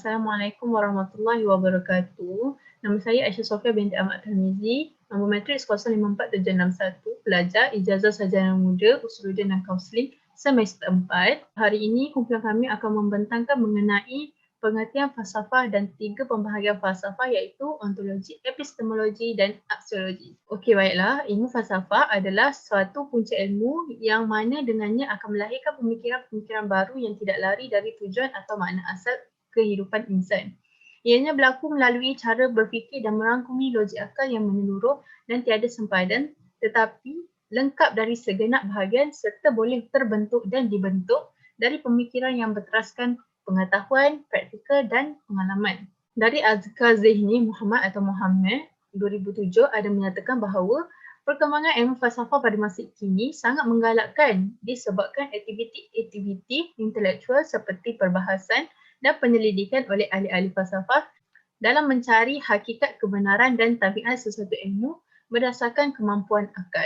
Assalamualaikum warahmatullahi wabarakatuh. Nama saya Aisyah Sofia binti Ahmad Tarmizi, nombor matrik 054761, pelajar Ijazah Sarjana Muda Usuluddin dan Kaunseling semester 4. Hari ini kumpulan kami akan membentangkan mengenai pengertian falsafah dan 3 pembahagian falsafah iaitu ontologi, epistemologi dan aksiologi. Okey, baiklah. Ilmu falsafah adalah suatu punca ilmu yang mana dengannya akan melahirkan pemikiran-pemikiran baru yang tidak lari dari tujuan atau makna asal kehidupan insan. Ianya berlaku melalui cara berfikir dan merangkumi logik akal yang menyeluruh dan tiada sempadan, tetapi lengkap dari segenap bahagian serta boleh terbentuk dan dibentuk dari pemikiran yang berteraskan pengetahuan, praktikal dan pengalaman. Dari Azkar Zihni Muhammad atau Muhammad 2007 ada menyatakan bahawa perkembangan ilmu falsafah pada masa kini sangat menggalakkan disebabkan aktiviti-aktiviti intelektual seperti perbahasan dan penyelidikan oleh ahli-ahli falsafah dalam mencari hakikat kebenaran dan tabiat sesuatu ilmu berdasarkan kemampuan akal.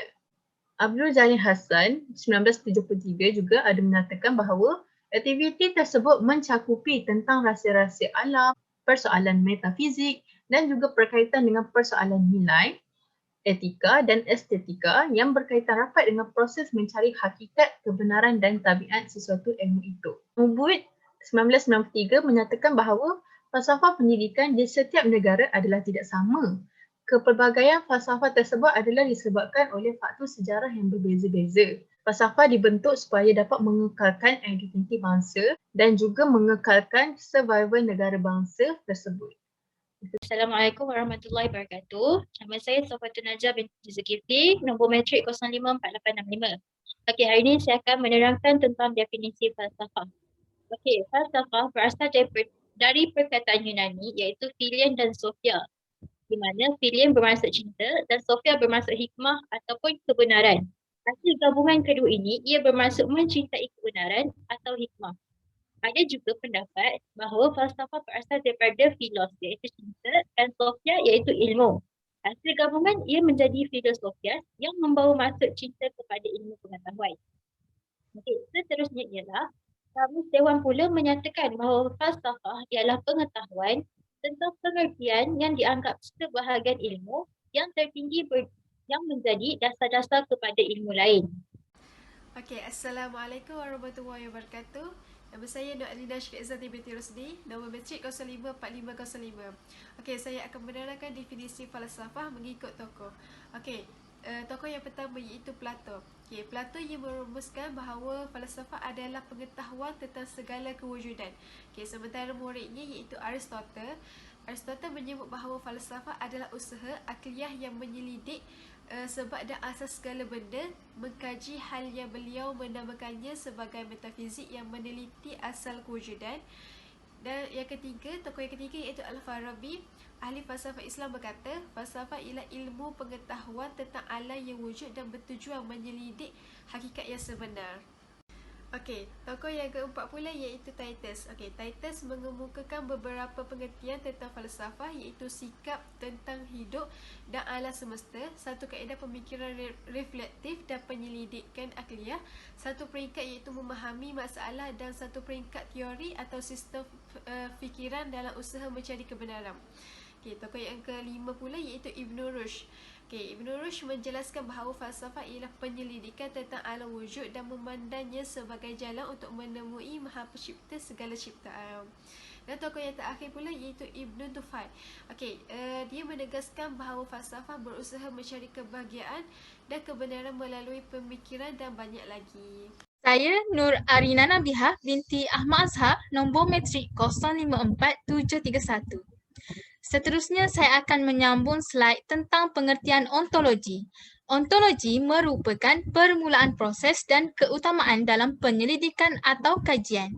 Abdul Jalil Hassan 1973 juga ada menyatakan bahawa aktiviti tersebut mencakupi tentang rahsia-rahsia alam, persoalan metafizik dan juga berkaitan dengan persoalan nilai, etika dan estetika yang berkaitan rapat dengan proses mencari hakikat, kebenaran dan tabiat sesuatu ilmu itu. Ubud 1993 menyatakan bahawa falsafah pendidikan di setiap negara adalah tidak sama. Kepelbagaian falsafah tersebut adalah disebabkan oleh faktor sejarah yang berbeza-beza. Falsafah dibentuk supaya dapat mengekalkan identiti bangsa dan juga mengekalkan survival negara bangsa tersebut. Assalamualaikum warahmatullahi wabarakatuh. Nama saya Sofatun Najah binti Zulkifli, nombor matrik 054865. Okey, hari ini saya akan menerangkan tentang definisi falsafah. Okey, falsafah berasal dari perkataan Yunani iaitu Philion dan Sophia, di mana Philion bermaksud cinta dan Sophia bermaksud hikmah ataupun kebenaran. Hasil gabungan kedua ini, ia bermaksud mencintai kebenaran atau hikmah. Ada juga pendapat bahawa falsafah berasal daripada filos iaitu cinta dan sophia iaitu ilmu. Hasil gabungan ia menjadi filosofias yang membawa maksud cinta kepada ilmu pengetahuan. Okey, seterusnya ialah Kamus Dewan Pula menyatakan bahawa falsafah ialah pengetahuan tentang pengertian yang dianggap sebahagian ilmu yang tertinggi yang menjadi dasar-dasar kepada ilmu lain. Okey, Assalamualaikum warahmatullahi wabarakatuh. Nama saya Nur Alina Syifiqzati binti Rosdi, nombor matrik 054505. Okey, saya akan menerangkan definisi falsafah mengikut tokoh. Okey, tokoh yang pertama iaitu Plato. Okey, Plato ia merumuskan bahawa falsafah adalah pengetahuan tentang segala kewujudan. Okey, sementara muridnya iaitu Aristotle. Aristotle menyebut bahawa falsafah adalah usaha akliyah yang menyelidik sebab dan asas segala benda, mengkaji hal yang beliau menamakannya sebagai metafizik yang meneliti asal kewujudan. Dan yang ketiga, tokoh yang ketiga iaitu Al-Farabi, ahli falsafah Islam berkata, falsafah ialah ilmu pengetahuan tentang alam yang wujud dan bertujuan menyelidik hakikat yang sebenar. Okey, tokoh yang keempat pula iaitu Titus. Okey, Titus mengemukakan beberapa pengertian tentang falsafah iaitu sikap tentang hidup dan alam semesta, satu kaedah pemikiran reflektif dan penyelidikan akliyah, satu peringkat iaitu memahami masalah dan satu peringkat teori atau sistem fikiran dalam usaha mencari kebenaran. Okey, tokoh yang kelima pula iaitu Ibn Rushd. Okay, Ibn Rushd menjelaskan bahawa falsafah ialah penyelidikan tentang alam wujud dan memandangnya sebagai jalan untuk menemui Maha Pencipta segala ciptaan. Dan tokoh yang terakhir pula iaitu Ibn Tufayl. Okay, dia menegaskan bahawa falsafah berusaha mencari kebahagiaan dan kebenaran melalui pemikiran dan banyak lagi. Saya Nur Arina Nabiha binti Ahmad Azhar, nombor matrik 054731. Seterusnya saya akan menyambung slide tentang pengertian ontologi. Ontologi merupakan permulaan proses dan keutamaan dalam penyelidikan atau kajian.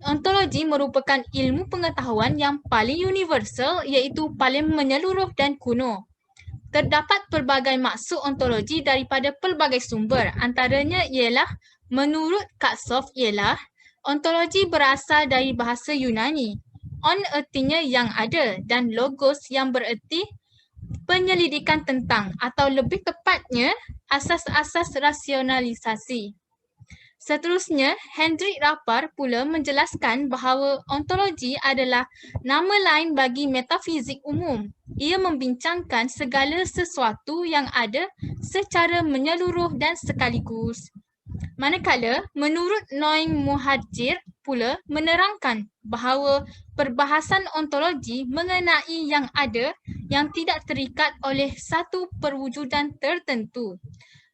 Ontologi merupakan ilmu pengetahuan yang paling universal iaitu paling menyeluruh dan kuno. Terdapat pelbagai maksud ontologi daripada pelbagai sumber. Antaranya ialah menurut Katsof ialah ontologi berasal dari bahasa Yunani. On ertinya yang ada dan logos yang bererti penyelidikan tentang atau lebih tepatnya asas-asas rasionalisasi. Seterusnya, Hendrik Rapar pula menjelaskan bahawa ontologi adalah nama lain bagi metafizik umum. Ia membincangkan segala sesuatu yang ada secara menyeluruh dan sekaligus. Manakala, menurut Noin Muhadjir pula menerangkan bahawa perbahasan ontologi mengenai yang ada yang tidak terikat oleh satu perwujudan tertentu.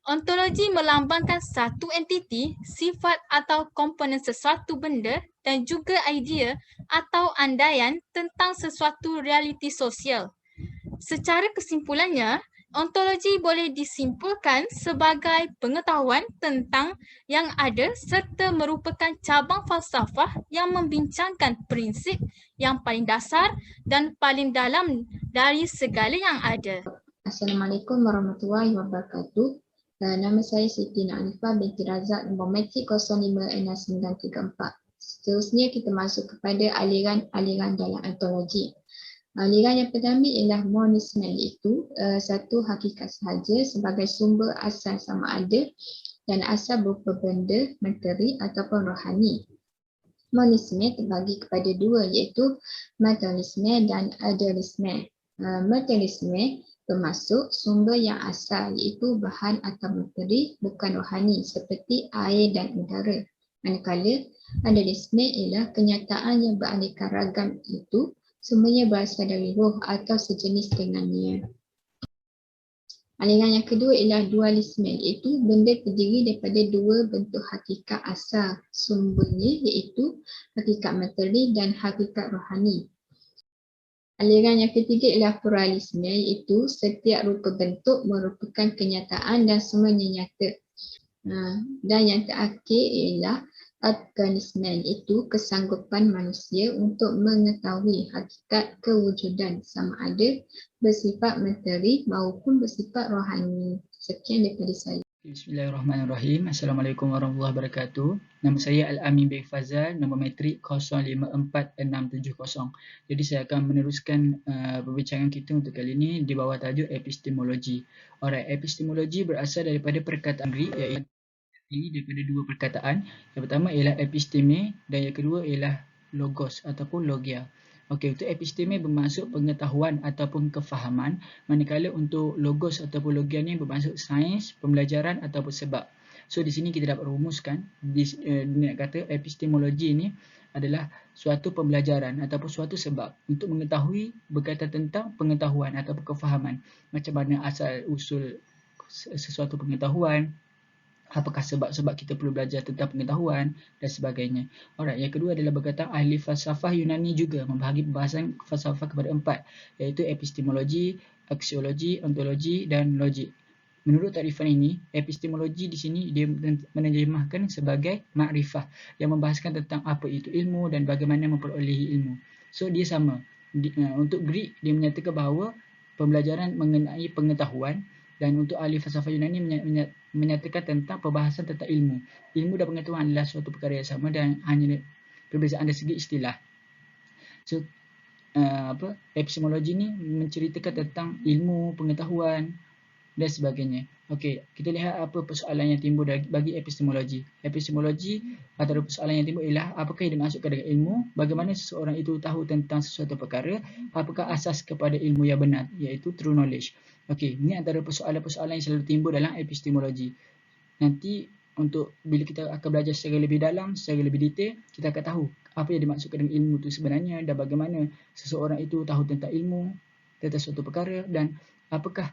Ontologi melambangkan satu entiti, sifat atau komponen sesuatu benda dan juga idea atau andaian tentang sesuatu realiti sosial. Secara kesimpulannya, ontologi boleh disimpulkan sebagai pengetahuan tentang yang ada serta merupakan cabang falsafah yang membincangkan prinsip yang paling dasar dan paling dalam dari segala yang ada. Assalamualaikum warahmatullahi wabarakatuh. Nama saya Siti Na'anifah binti Razak, nombor matrik 056934. Seterusnya kita masuk kepada aliran-aliran dalam ontologi. Aliran yang pertama ialah monisme, iaitu satu hakikat sahaja sebagai sumber asal sama ada dan asal berupa benda, materi ataupun rohani. Monisme terbagi kepada dua, iaitu materialisme dan idealisme. Materialisme bermaksud sumber yang asal, iaitu bahan atau materi, bukan rohani seperti air dan udara. Manakala idealisme ialah kenyataan yang beraneka ragam, itu semuanya berasal dari roh atau sejenis dengannya. Aliran yang kedua ialah dualisme, iaitu benda terdiri daripada dua bentuk hakikat asal sumbernya, iaitu hakikat materi dan hakikat rohani. Aliran yang ketiga ialah pluralisme, iaitu setiap rupa bentuk merupakan kenyataan dan semuanya nyata. Dan yang terakhir ialah organisme, iaitu kesanggupan manusia untuk mengetahui hakikat kewujudan sama ada bersifat materi maupun bersifat rohani. Sekian daripada saya. Bismillahirrahmanirrahim. Assalamualaikum warahmatullahi wabarakatuh. Nama saya Al-Amin bin Fazal, nombor matrik 054670. Jadi saya akan meneruskan perbincangan kita untuk kali ini di bawah tajuk epistemologi. Alright, epistemologi berasal daripada perkataan Greek, iaitu daripada dua perkataan. Yang pertama ialah episteme dan yang kedua ialah logos ataupun logia. Okey, untuk episteme bermaksud pengetahuan ataupun kefahaman, manakala untuk logos ataupun logia ni bermaksud sains, pembelajaran ataupun sebab. So di sini kita dapat rumuskan nak kata epistemologi ni adalah suatu pembelajaran ataupun suatu sebab untuk mengetahui berkaitan tentang pengetahuan ataupun kefahaman. Macam mana asal usul sesuatu pengetahuan, apakah sebab-sebab kita perlu belajar tentang pengetahuan dan sebagainya. Alright, yang kedua adalah berkaitan ahli falsafah Yunani juga membahagi pembahasan falsafah kepada empat, iaitu epistemologi, aksiologi, ontologi dan logik. Menurut takrifan ini, epistemologi di sini dia menerjemahkan sebagai makrifah yang membahaskan tentang apa itu ilmu dan bagaimana memperolehi ilmu. So dia sama. Untuk Greek dia menyatakan bahawa pembelajaran mengenai pengetahuan, dan untuk ahli falsafah Yunani menyatakan tentang perbahasan tentang ilmu. Ilmu dan pengetahuan adalah suatu perkara yang sama dan hanya perbezaan dari segi istilah. So, epistemologi ni menceritakan tentang ilmu, pengetahuan dan sebagainya. Okey, kita lihat apa persoalan yang timbul bagi epistemologi. Epistemologi atau persoalan yang timbul ialah apakah yang dimaksudkan dengan ilmu, bagaimana seseorang itu tahu tentang sesuatu perkara, apakah asas kepada ilmu yang benar, iaitu true knowledge. Okey, ini antara persoalan-persoalan yang selalu timbul dalam epistemologi. Nanti untuk bila kita akan belajar secara lebih dalam, secara lebih detail, kita akan tahu apa yang dimaksudkan dengan ilmu itu sebenarnya dan bagaimana seseorang itu tahu tentang ilmu, tentang suatu perkara dan apakah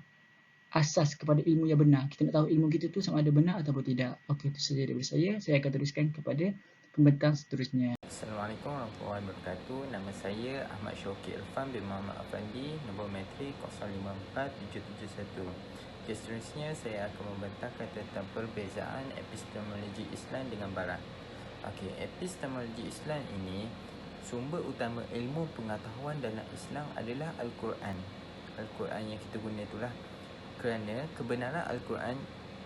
asas kepada ilmu yang benar. Kita nak tahu ilmu kita tu sama ada benar ataupun tidak. Okey, itu saja daripada saya. Saya akan teruskan kepada pembentang seterusnya. Assalamualaikum warahmatullahi wabarakatuh. Nama saya Ahmad Syauqi Irfan bin Muhammad Afandi, nombor matrik 054771. Seterusnya saya akan membentangkan tentang perbezaan epistemologi Islam dengan Barat. Okey, epistemologi Islam ini sumber utama ilmu pengetahuan dalam Islam adalah Al-Quran. Al-Quran yang kita guna itulah kerana kebenaran Al-Quran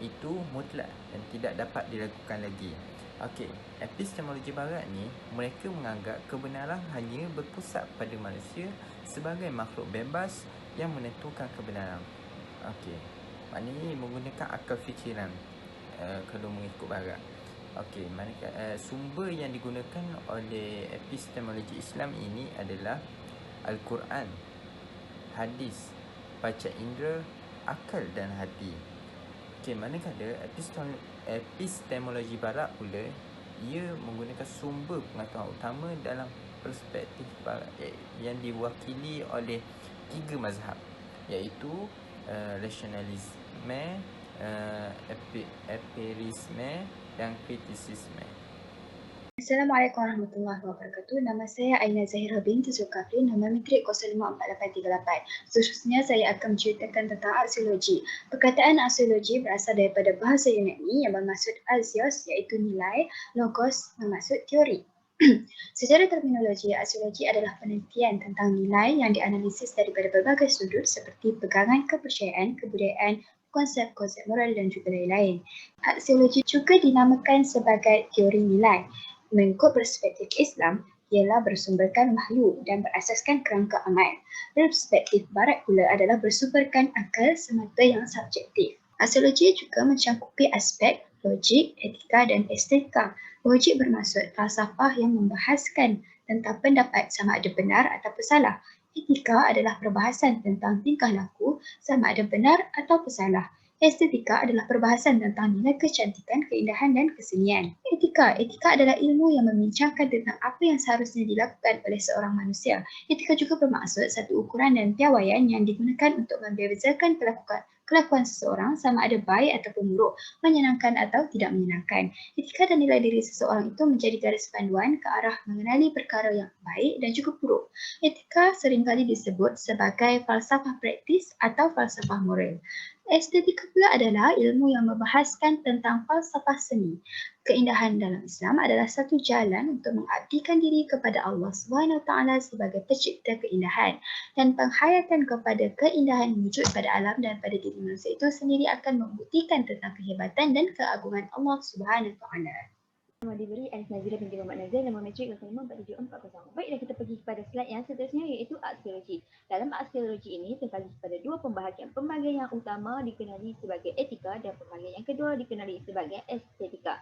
itu mutlak dan tidak dapat diragukan lagi. Okey, epistemologi Barat ni mereka menganggap kebenaran hanya berpusat pada manusia sebagai makhluk bebas yang menentukan kebenaran. Okey, maknanya menggunakan akal fikiran kalau mengikut Barat. Okey, sumber yang digunakan oleh epistemologi Islam ini adalah Al-Quran, hadis, panca indera, akal dan hati. Okey, manakala epistemologi barat pula, ia menggunakan sumber pengetahuan utama dalam perspektif barat yang diwakili oleh 3 mazhab, iaitu rasionalisme, empirisme dan kritisisme. Assalamualaikum warahmatullahi wabarakatuh. Nama saya Aina Zahira binti Zulkafli, nama Metrik 054838. Seterusnya saya akan menceritakan tentang aksiologi. Perkataan aksiologi berasal daripada bahasa Yunani yang bermaksud axios, iaitu nilai, logos bermaksud teori. Secara terminologi, aksiologi adalah penelitian tentang nilai yang dianalisis daripada berbagai sudut seperti pegangan kepercayaan, kebudayaan, konsep-konsep moral dan juga lain-lain. Aksiologi juga dinamakan sebagai teori nilai. Mengikut perspektif Islam, ialah bersumberkan wahyu dan berasaskan kerangka amal. Perspektif Barat pula adalah bersumberkan akal semata yang subjektif. Aksiologi juga mencangkupi aspek logik, etika dan estetika. Logik bermaksud falsafah yang membahaskan tentang pendapat sama ada benar atau salah. Etika adalah perbahasan tentang tingkah laku sama ada benar atau salah. Estetika adalah perbahasan tentang nilai kecantikan, keindahan dan kesenian. Etika adalah ilmu yang membincangkan tentang apa yang seharusnya dilakukan oleh seorang manusia. Etika juga bermaksud satu ukuran dan piawaian yang digunakan untuk membezakan kelakuan seseorang sama ada baik ataupun buruk, menyenangkan atau tidak menyenangkan. Etika dan nilai diri seseorang itu menjadi garis panduan ke arah mengenali perkara yang baik dan juga buruk. Etika seringkali disebut sebagai falsafah praktis atau falsafah moral. Estetika pula adalah ilmu yang membahaskan tentang falsafah seni. Keindahan dalam Islam adalah satu jalan untuk mengabdikan diri kepada Allah SWT sebagai pencipta keindahan, dan penghayatan kepada keindahan wujud pada alam dan pada diri manusia itu sendiri akan membuktikan tentang kehebatan dan keagungan Allah SWT. Nama diberi Alif Nazira binti Muhammad Nazir, nama metrik 054740. Baiklah, kita pergi kepada slide yang seterusnya, iaitu aksiologi. Dalam aksiologi ini terbagi kepada dua pembahagian. Pembahagian yang utama dikenali sebagai etika dan pembahagian yang kedua dikenali sebagai estetika.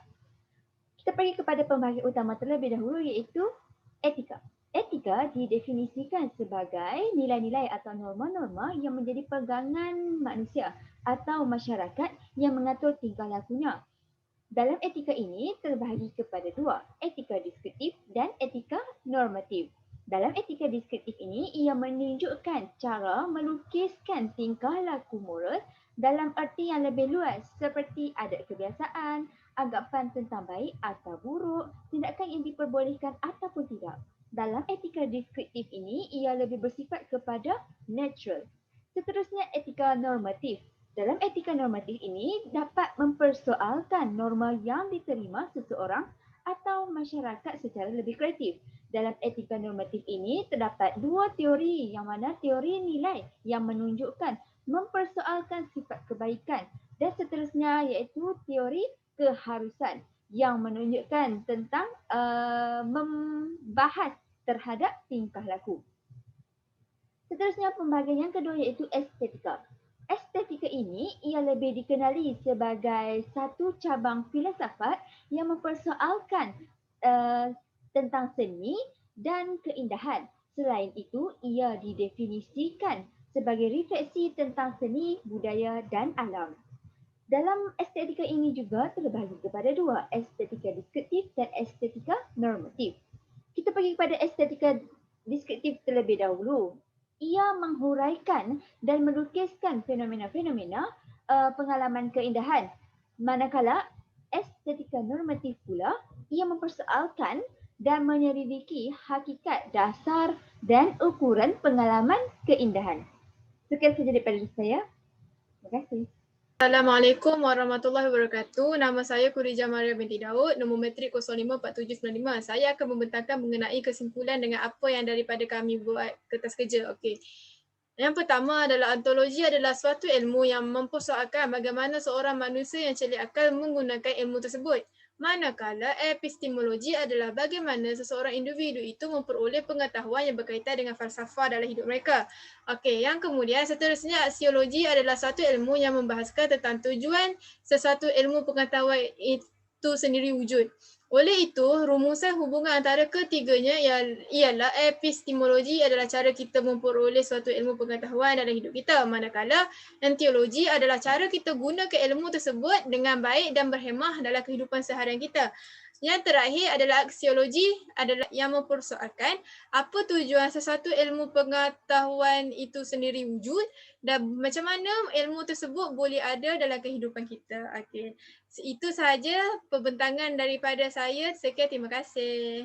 Kita pergi kepada pembahagian utama terlebih dahulu, iaitu etika. Etika didefinisikan sebagai nilai-nilai atau norma-norma yang menjadi pegangan manusia atau masyarakat yang mengatur tingkah lakunya. Dalam etika ini terbahagi kepada dua, etika deskriptif dan etika normatif. Dalam etika deskriptif ini, ia menunjukkan cara melukiskan tingkah laku moral dalam erti yang lebih luas seperti adat kebiasaan, anggapan tentang baik atau buruk, tindakan yang diperbolehkan ataupun tidak. Dalam etika deskriptif ini, ia lebih bersifat kepada natural. Seterusnya, etika normatif. Dalam etika normatif ini dapat mempersoalkan norma yang diterima seseorang atau masyarakat secara lebih kreatif. Dalam etika normatif ini terdapat dua teori, yang mana teori nilai yang menunjukkan mempersoalkan sifat kebaikan, dan seterusnya iaitu teori keharusan yang menunjukkan tentang membahas terhadap tingkah laku. Seterusnya pembahagian yang kedua iaitu estetika. Estetika ini ia lebih dikenali sebagai satu cabang filsafat yang mempersoalkan tentang seni dan keindahan. Selain itu, ia didefinisikan sebagai refleksi tentang seni, budaya dan alam. Dalam estetika ini juga terbahagi kepada dua, estetika deskriptif dan estetika normatif. Kita pergi kepada estetika deskriptif terlebih dahulu. Ia menghuraikan dan melukiskan fenomena-fenomena pengalaman keindahan. Manakala estetika normatif pula, ia mempersoalkan dan menyelidiki hakikat dasar dan ukuran pengalaman keindahan. Sekian sahaja daripada saya. Terima kasih. Assalamualaikum warahmatullahi wabarakatuh. Nama saya Kurija Maria binti Daud, nombor metrik 054795. Saya akan membentangkan mengenai kesimpulan dengan apa yang daripada kami buat kertas kerja. Okey. Yang pertama adalah ontologi adalah suatu ilmu yang mempersoalkan bagaimana seorang manusia yang celik akal menggunakan ilmu tersebut. Manakala epistemologi adalah bagaimana seseorang individu itu memperoleh pengetahuan yang berkaitan dengan falsafah dalam hidup mereka. Okey, yang kemudian seterusnya aksiologi adalah satu ilmu yang membahaskan tentang tujuan sesuatu ilmu pengetahuan itu itu sendiri wujud. Oleh itu, rumusan hubungan antara ketiganya ialah epistemologi adalah cara kita memperoleh suatu ilmu pengetahuan dalam hidup kita, manakala enteologi adalah cara kita gunakan ilmu tersebut dengan baik dan berhemah dalam kehidupan seharian kita. Yang terakhir adalah aksiologi adalah yang mempersoalkan apa tujuan sesuatu ilmu pengetahuan itu sendiri wujud dan macam mana ilmu tersebut boleh ada dalam kehidupan kita. Okey. Itu sahaja pembentangan daripada saya. Sekian, terima kasih.